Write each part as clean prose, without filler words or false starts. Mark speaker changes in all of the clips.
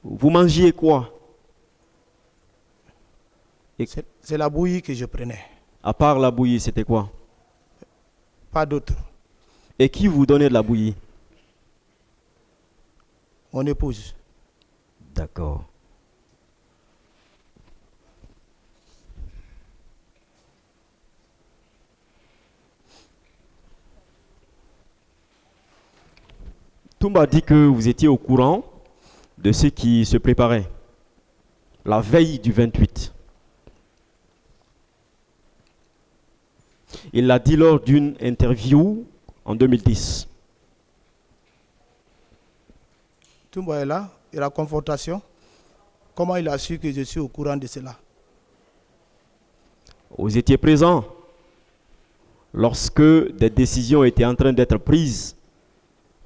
Speaker 1: Vous mangiez quoi?
Speaker 2: C'est la bouillie que je prenais,
Speaker 1: À part la bouillie, c'était quoi?
Speaker 2: pas d'autre.
Speaker 1: Et qui vous donnait de la bouillie?
Speaker 2: Mon épouse.
Speaker 1: D'accord. Toumba dit que vous étiez au courant de ce qui se préparait la veille du 28. Il l'a dit lors d'une interview en 2010.
Speaker 2: Toumba est là, et la confrontation. Comment il a su que je suis au courant de cela?
Speaker 1: Vous étiez présent lorsque des décisions étaient en train d'être prises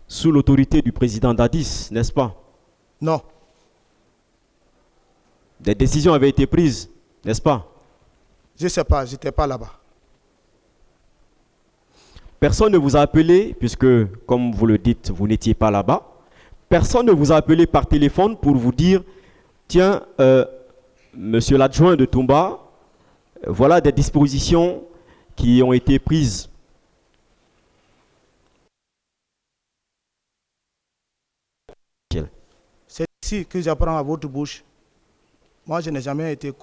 Speaker 1: sous l'autorité du président Dadis, n'est-ce pas?
Speaker 2: Non,
Speaker 1: Des décisions avaient été prises, n'est-ce pas?
Speaker 2: je ne sais pas, je n'étais pas là-bas.
Speaker 1: Personne ne vous a appelé, puisque, comme vous le dites, vous n'étiez pas là-bas. Personne ne vous a appelé par téléphone pour vous dire, tiens, monsieur l'adjoint de Toumba, voilà des dispositions qui ont été prises.
Speaker 2: C'est ici que j'apprends à votre bouche. Moi, je n'ai jamais été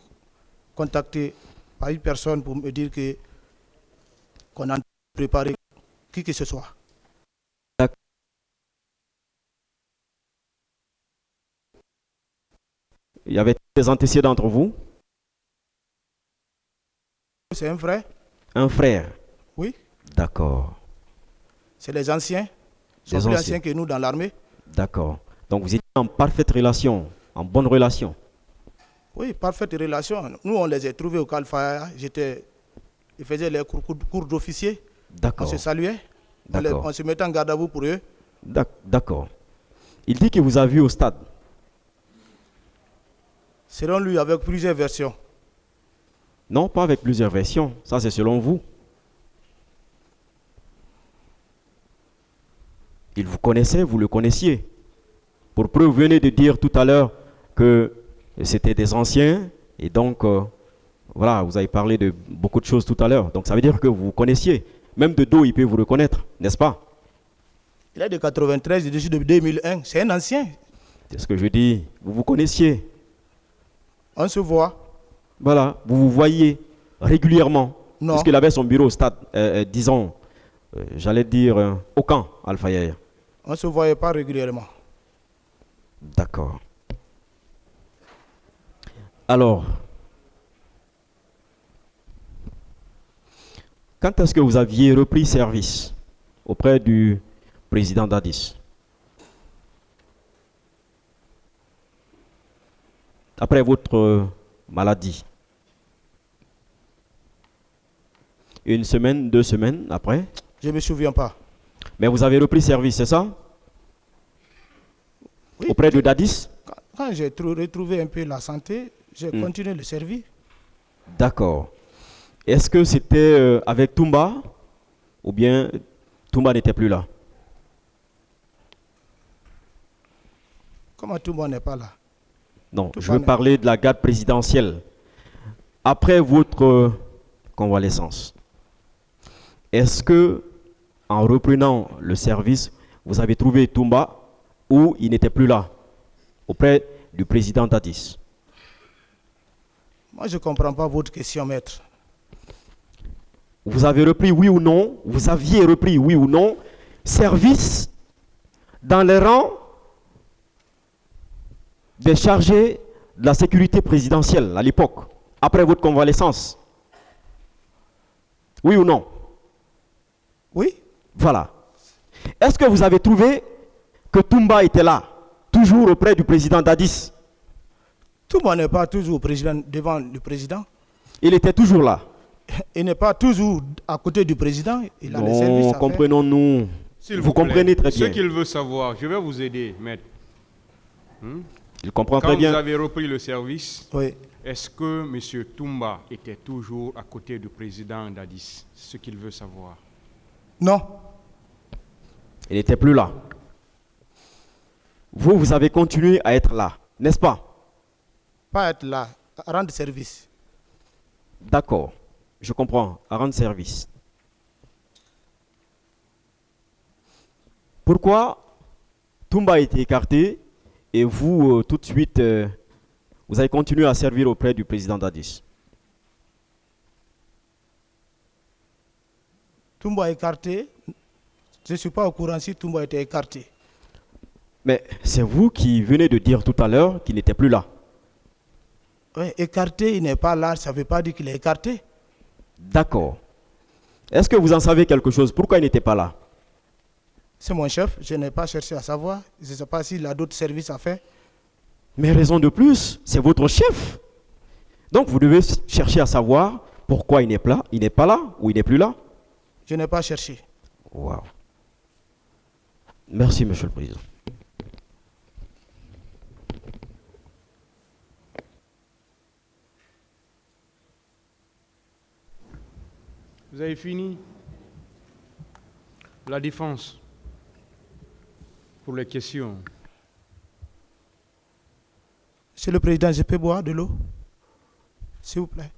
Speaker 2: contacté par une personne pour me dire qu'on a préparé qui que ce soit.
Speaker 1: Il y avait des antécédents entre vous.
Speaker 2: C'est un frère?
Speaker 1: Un frère.
Speaker 2: Oui.
Speaker 1: D'accord.
Speaker 2: C'est les anciens. Ils sont plus anciens que nous dans l'armée.
Speaker 1: D'accord. Donc vous étiez en parfaite relation, en bonne relation.
Speaker 2: Oui, parfaite relation. Nous, on les a trouvés au Kalfaya. Ils faisaient les cours d'officier.
Speaker 1: D'accord.
Speaker 2: On se saluait. On se mettait en garde à vous pour eux.
Speaker 1: D'accord. Il dit qu'il vous a vu au stade.
Speaker 2: Selon lui, avec plusieurs versions.
Speaker 1: Non, pas avec plusieurs versions. Ça, c'est selon vous. Il vous connaissait, vous le connaissiez. Pour preuve, vous venez de dire tout à l'heure que c'était des anciens. Et donc, voilà, vous avez parlé de beaucoup de choses tout à l'heure. Donc, ça veut dire que vous connaissiez. Même de dos, il peut vous reconnaître, n'est-ce pas?
Speaker 2: Il est de 93, je suis de 2001. C'est un ancien.
Speaker 1: C'est ce que je dis. Vous vous connaissiez.
Speaker 2: On se voit.
Speaker 1: Voilà, vous vous voyez régulièrement.
Speaker 2: Non.
Speaker 1: Puisqu'il avait son bureau au stade, disons, j'allais dire, au camp, Alpha Yaya.
Speaker 2: On ne se voyait pas régulièrement.
Speaker 1: D'accord. Alors, quand est-ce que vous aviez repris service auprès du président Dadis? Après votre maladie? Une semaine, 2 semaines après?
Speaker 2: Je ne me souviens pas.
Speaker 1: Mais vous avez repris service, c'est ça?
Speaker 2: Oui.
Speaker 1: Auprès de Dadis?
Speaker 2: Quand j'ai retrouvé un peu la santé, j'ai continué le service.
Speaker 1: D'accord. Est-ce que c'était avec Toumba ou bien Toumba n'était plus là?
Speaker 2: Comment Toumba n'est pas là?
Speaker 1: Non, je veux parler de la garde présidentielle. Après votre convalescence, est-ce que, en reprenant le service, vous avez trouvé Toumba ou il n'était plus là, auprès du président Dadis?
Speaker 2: Moi, je ne comprends pas votre question, maître.
Speaker 1: Vous avez repris, oui ou non, vous aviez repris, oui ou non, service dans les rangs des chargés de la sécurité présidentielle à l'époque, après votre convalescence? Oui ou non?
Speaker 2: Oui.
Speaker 1: Voilà. Est-ce que vous avez trouvé que Toumba était là, toujours auprès du président Dadis?
Speaker 2: Toumba n'est pas toujours devant le président.
Speaker 1: Il était toujours là.
Speaker 2: Il n'est pas toujours à côté du président. Il a les services à faire.
Speaker 1: Comprenons-nous. Vous comprenez très bien.
Speaker 3: Ce qu'il veut savoir, je vais vous aider, maître.
Speaker 1: Il comprend
Speaker 3: Quand
Speaker 1: très bien.
Speaker 3: vous avez repris le service,
Speaker 2: Oui.
Speaker 3: est-ce que M. Toumba était toujours à côté du président Dadis? C'est ce qu'il veut savoir.
Speaker 2: Non.
Speaker 1: Il n'était plus là. vous avez continué à être là, n'est-ce pas?
Speaker 2: Pas être là, rendre service.
Speaker 1: D'accord, je comprends, à rendre service. Pourquoi Toumba a été écarté et vous, tout de suite, vous avez continué à servir auprès du président Dadis?
Speaker 2: Toumba écarté. Je ne suis pas au courant si Toumba a été écarté.
Speaker 1: Mais c'est vous qui venez de dire tout à l'heure qu'il n'était plus là.
Speaker 2: Oui, écarté, il n'est pas là, ça ne veut pas dire qu'il est écarté.
Speaker 1: D'accord. Est-ce que vous en savez quelque chose? Pourquoi il n'était pas là?
Speaker 2: C'est mon chef, je n'ai pas cherché à savoir. Je ne sais pas s'il a d'autres services à faire.
Speaker 1: Mais raison de plus, c'est votre chef. Donc vous devez chercher à savoir pourquoi il n'est pas là ou il n'est plus là.
Speaker 2: Je n'ai pas cherché.
Speaker 1: Wow. Merci, Monsieur le Président.
Speaker 3: Vous avez fini? La défense, pour les questions.
Speaker 2: Monsieur le Président, je peux boire de l'eau? S'il vous plaît.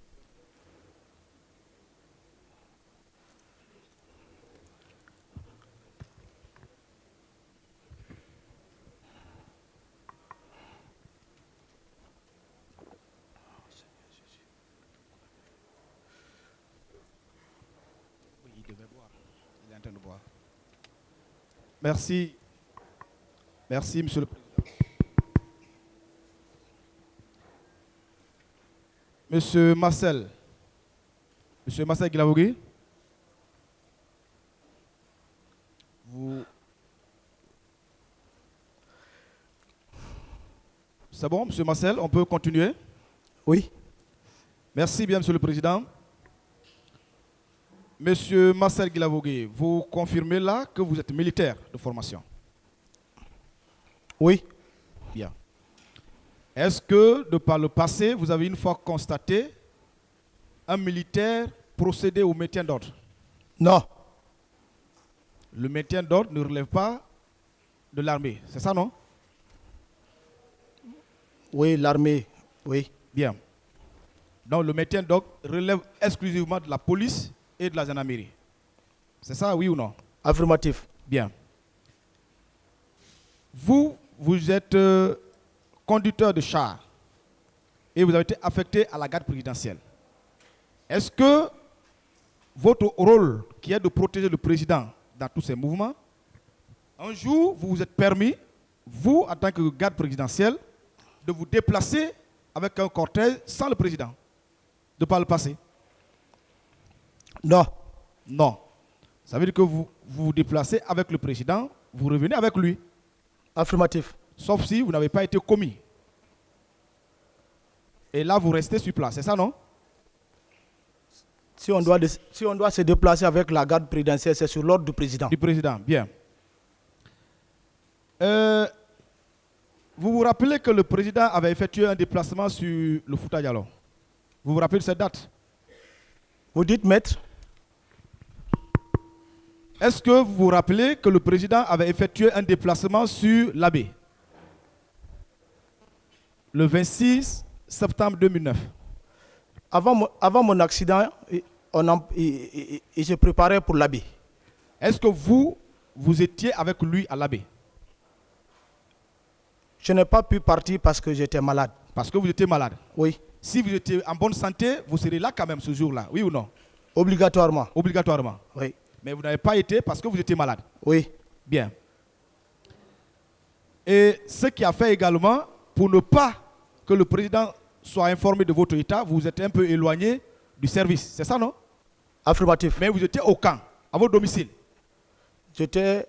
Speaker 4: Merci. Merci, Monsieur le Président. Monsieur Marcel Guilavogui, c'est bon, Monsieur Marcel, on peut continuer?
Speaker 2: Oui.
Speaker 4: Merci bien, Monsieur le Président. Monsieur Marcel Guilavogui, vous confirmez là que vous êtes militaire de formation?
Speaker 2: Oui.
Speaker 4: Bien. Est-ce que, de par le passé, vous avez une fois constaté un militaire procéder au maintien d'ordre?
Speaker 2: Non.
Speaker 4: Le maintien d'ordre ne relève pas de l'armée, c'est ça, non?
Speaker 2: Oui, l'armée, oui.
Speaker 4: Bien. Donc le maintien d'ordre relève exclusivement de la police et de la gendarmerie. C'est ça, oui ou non?
Speaker 2: Affirmatif.
Speaker 4: Bien. Vous êtes conducteur de char et vous avez été affecté à la garde présidentielle. Est-ce que votre rôle, qui est de protéger le président dans tous ses mouvements, un jour, vous vous êtes permis, vous, en tant que garde présidentielle, de vous déplacer avec un cortège sans le président, de par le passé?
Speaker 2: Non.
Speaker 4: Non. Ça veut dire que vous vous déplacez avec le président, vous revenez avec lui.
Speaker 2: Affirmatif.
Speaker 4: Sauf si vous n'avez pas été commis. Et là, vous restez sur place, c'est ça, non?
Speaker 2: Si on doit se déplacer avec la garde présidentielle, c'est sur l'ordre du président.
Speaker 4: Du président, bien. Vous vous rappelez que le président avait effectué un déplacement sur le Fouta Djallon? Vous vous rappelez de cette date?
Speaker 2: Vous dites, maître?
Speaker 4: Est-ce que vous vous rappelez que le président avait effectué un déplacement sur l'Abbé le 26 septembre 2009?
Speaker 2: Avant mon accident, je préparais pour l'Abbé.
Speaker 4: Est-ce que vous étiez avec lui à l'Abbé?
Speaker 2: Je n'ai pas pu partir parce que j'étais malade.
Speaker 4: Parce que vous étiez malade?
Speaker 2: Oui.
Speaker 4: Si vous étiez en bonne santé, vous serez là quand même ce jour-là, oui ou non?
Speaker 2: Obligatoirement.
Speaker 4: Obligatoirement.
Speaker 2: Oui.
Speaker 4: Mais vous n'avez pas été parce que vous étiez malade?
Speaker 2: Oui.
Speaker 4: Bien. Et ce qui a fait également, pour ne pas que le président soit informé de votre état, vous vous êtes un peu éloigné du service, c'est ça, non?
Speaker 2: Affirmatif.
Speaker 4: Mais vous étiez au camp, à votre domicile?
Speaker 2: J'étais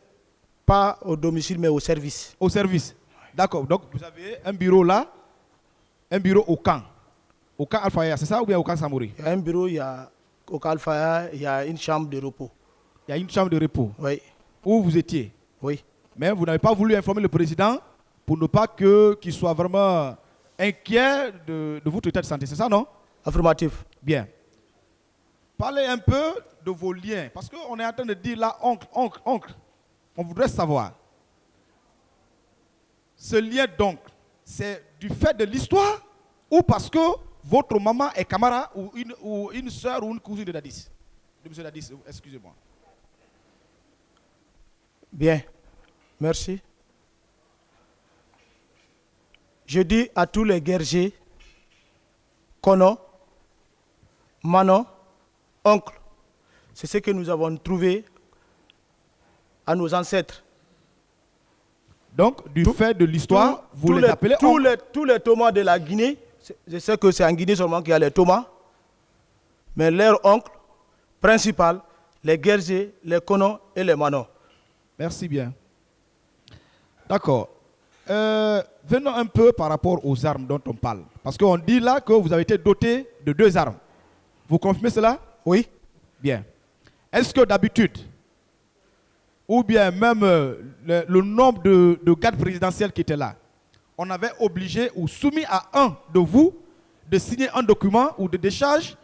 Speaker 2: pas au domicile, mais au service.
Speaker 4: Au service. D'accord. Donc vous avez un bureau là, un bureau au camp Alpha, c'est ça, ou bien au camp Samori?
Speaker 2: Il y a un bureau, au camp Alpha, il y a une chambre de repos.
Speaker 4: Il y a une chambre de repos?
Speaker 2: Oui.
Speaker 4: Où vous étiez?
Speaker 2: Oui.
Speaker 4: Mais vous n'avez pas voulu informer le président pour ne pas qu'il soit vraiment inquiet de votre état de santé, c'est ça, non?
Speaker 2: Affirmatif.
Speaker 4: Bien. Parlez un peu de vos liens, parce qu'on est en train de dire là, oncle. On voudrait savoir. ce lien donc, c'est du fait de l'histoire ou parce que votre maman est Camara ou une soeur ou une cousine de Dadis? De M. Dadis, excusez-moi.
Speaker 2: Bien, merci. Je dis à tous les guerriers, Kono, Manon, oncle, c'est ce que nous avons trouvé à nos ancêtres.
Speaker 4: Donc, du fait de l'histoire, vous les appelez oncle.
Speaker 2: Tous les Thomas de la Guinée, je sais que c'est en Guinée seulement qu'il y a les Thomas, mais leur oncle principal, les guerriers, les Kono et les Manon.
Speaker 4: Merci bien. D'accord. Venons un peu par rapport aux armes dont on parle. Parce qu'on dit là que vous avez été doté de 2 armes. Vous confirmez cela?
Speaker 2: Oui.
Speaker 4: Bien. Est-ce que d'habitude, ou bien même le nombre de gardes présidentiels qui étaient là, on avait obligé ou soumis à un de vous de signer un document ou de décharge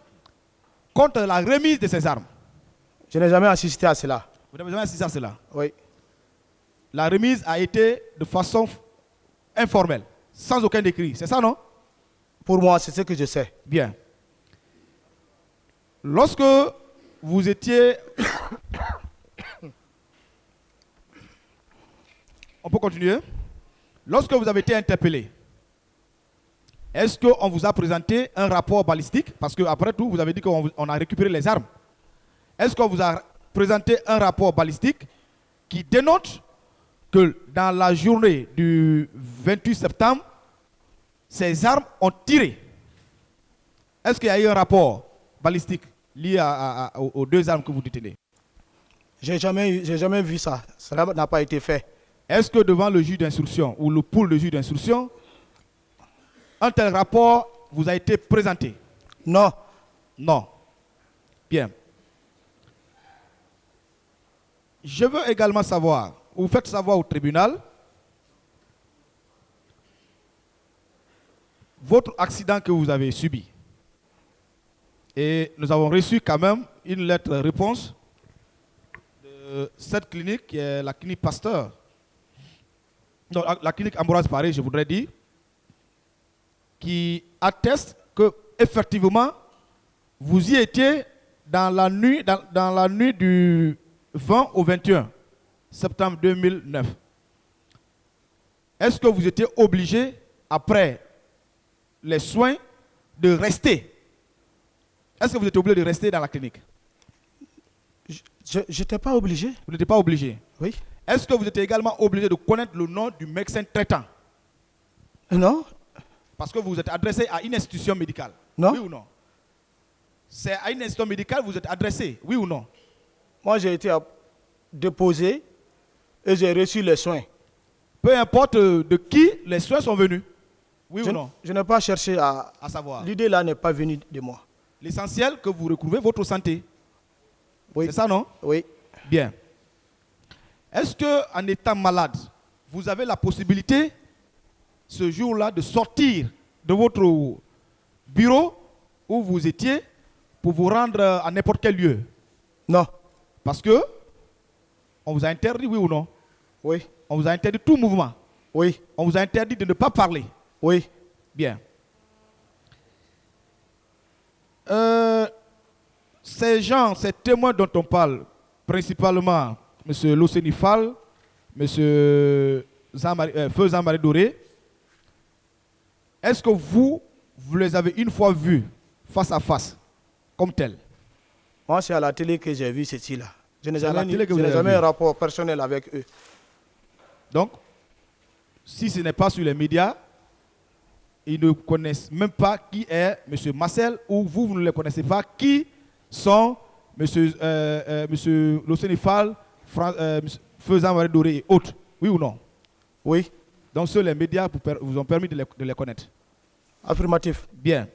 Speaker 4: contre la remise de ces armes?
Speaker 2: Je n'ai jamais assisté à cela.
Speaker 4: Vous n'avez jamais assisté à cela?
Speaker 2: Oui.
Speaker 4: La remise a été de façon informelle, sans aucun écrit. C'est ça, non?
Speaker 2: Pour moi, c'est ce que je sais.
Speaker 4: Bien. Lorsque vous étiez... On peut continuer? Lorsque vous avez été interpellé, est-ce qu'on vous a présenté un rapport balistique? Parce qu'après tout, vous avez dit qu'on a récupéré les armes. Est-ce qu'on vous a présenté un rapport balistique qui dénote que dans la journée du 28 septembre, ces armes ont tiré? Est-ce qu'il y a eu un rapport balistique lié aux 2 armes que vous détenez?
Speaker 2: J'ai jamais vu ça. Cela n'a pas été fait.
Speaker 4: Est-ce que devant le juge d'instruction ou le pool de juge d'instruction, un tel rapport vous a été présenté?
Speaker 2: Non.
Speaker 4: Non. Bien. Je veux également savoir, vous faites savoir au tribunal, votre accident que vous avez subi. Et nous avons reçu quand même une lettre réponse de cette clinique, qui est la clinique Pasteur. Non, la clinique Ambroise Paré, je voudrais dire, qui atteste que effectivement vous y étiez dans la nuit du 20 au 21 septembre 2009. Est-ce que vous étiez obligé, après les soins, de rester? Est-ce que vous étiez obligé de rester dans la clinique?
Speaker 2: Je n'étais pas obligé.
Speaker 4: Vous n'étiez pas obligé?
Speaker 2: Oui.
Speaker 4: Est-ce que vous étiez également obligé de connaître le nom du médecin traitant?
Speaker 2: Non.
Speaker 4: Parce que vous êtes adressé à une institution médicale.
Speaker 2: Non.
Speaker 4: Oui ou non? C'est à une institution médicale que vous êtes adressé, oui ou non?
Speaker 2: Moi, j'ai été déposé et j'ai reçu les soins.
Speaker 4: Peu importe de qui les soins sont venus, oui ou non?
Speaker 2: Je n'ai pas cherché à
Speaker 4: savoir.
Speaker 2: L'idée là n'est pas venue de moi.
Speaker 4: L'essentiel, que vous recouvrez votre santé.
Speaker 2: Oui.
Speaker 4: C'est ça, non?
Speaker 2: Oui.
Speaker 4: Bien. Est-ce qu'en étant malade, vous avez la possibilité, ce jour-là, de sortir de votre bureau où vous étiez pour vous rendre à n'importe quel lieu?
Speaker 2: Non.
Speaker 4: Parce que on vous a interdit, oui ou non?
Speaker 2: Oui.
Speaker 4: On vous a interdit tout mouvement.
Speaker 2: Oui.
Speaker 4: On vous a interdit de ne pas parler.
Speaker 2: Oui.
Speaker 4: Bien. Ces gens, ces témoins dont on parle, principalement M. Loseni Fall, M. Feu Jean-Marie Doré, est-ce que vous les avez une fois vus face à face, comme tel?
Speaker 2: Moi, c'est à la télé que j'ai vu ceci-là. Je n'ai
Speaker 4: C'est à la télé que vous
Speaker 2: jamais
Speaker 4: avez vu.
Speaker 2: un rapport personnel avec eux.
Speaker 4: Donc, si ce n'est pas sur les médias, ils ne connaissent même pas qui est M. Marcel, ou vous ne les connaissez pas, qui sont M. Loseni Fall, Feu Jean-Marie Doré et autres. Oui ou non?
Speaker 2: Oui.
Speaker 4: Donc, seuls les médias vous ont permis de les connaître.
Speaker 2: Affirmatif.
Speaker 4: Bien.